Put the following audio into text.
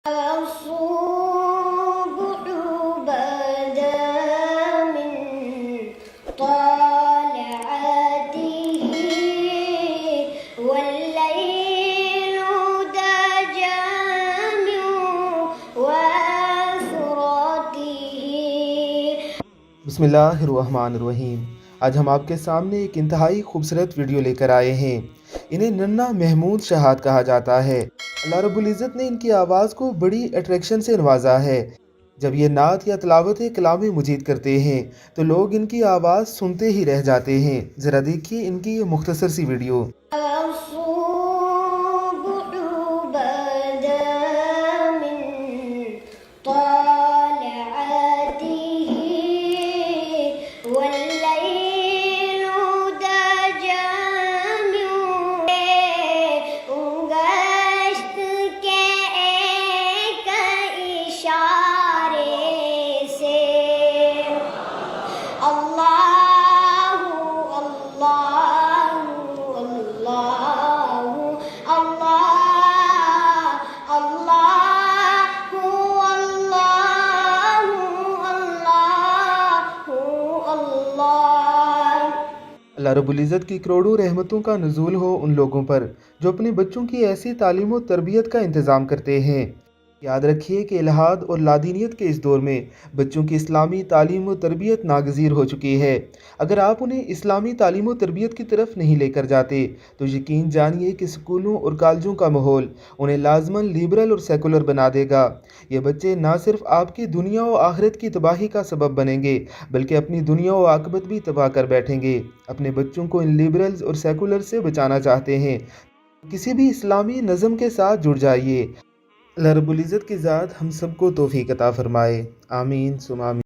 الصبح بدا من طلعته والليل دجى من وثرته. بسم اللہ الرحمن الرحیم. آج ہم آپ کے سامنے ایک انتہائی خوبصورت ویڈیو لے کر آئے ہیں. انہیں ننھا محمود شہاد کہا جاتا ہے. اللہ رب العزت نے ان کی آواز کو بڑی اٹریکشن سے نوازا ہے. جب یہ نعت یا تلاوت کلام مجید کرتے ہیں تو لوگ ان کی آواز سنتے ہی رہ جاتے ہیں. ذرا دیکھیے ان کی یہ مختصر سی ویڈیو. الصبح بدا من طلعته والليل دجى من گشت کے ایک اشارے سے اللہ اللہ اللہ اللہ اللہ اللہ. اللہ رب العزت کی کروڑوں رحمتوں کا نزول ہو ان لوگوں پر جو اپنے بچوں کی ایسی تعلیم و تربیت کا انتظام کرتے ہیں. یاد رکھیے کہ الحاد اور لادینیت کے اس دور میں بچوں کی اسلامی تعلیم و تربیت ناگزیر ہو چکی ہے. اگر آپ انہیں اسلامی تعلیم و تربیت کی طرف نہیں لے کر جاتے تو یقین جانیے کہ اسکولوں اور کالجوں کا ماحول انہیں لازماً لیبرل اور سیکولر بنا دے گا. یہ بچے نہ صرف آپ کی دنیا و آخرت کی تباہی کا سبب بنیں گے بلکہ اپنی دنیا و عاقبت بھی تباہ کر بیٹھیں گے. اپنے بچوں کو ان لیبرلز اور سیکولر سے بچانا چاہتے ہیں کسی بھی اسلامی نظم کے ساتھ جڑ جائیے. اللہ رب العزت کی ذات ہم سب کو توفیق عطا فرمائے. آمین ثم آمین.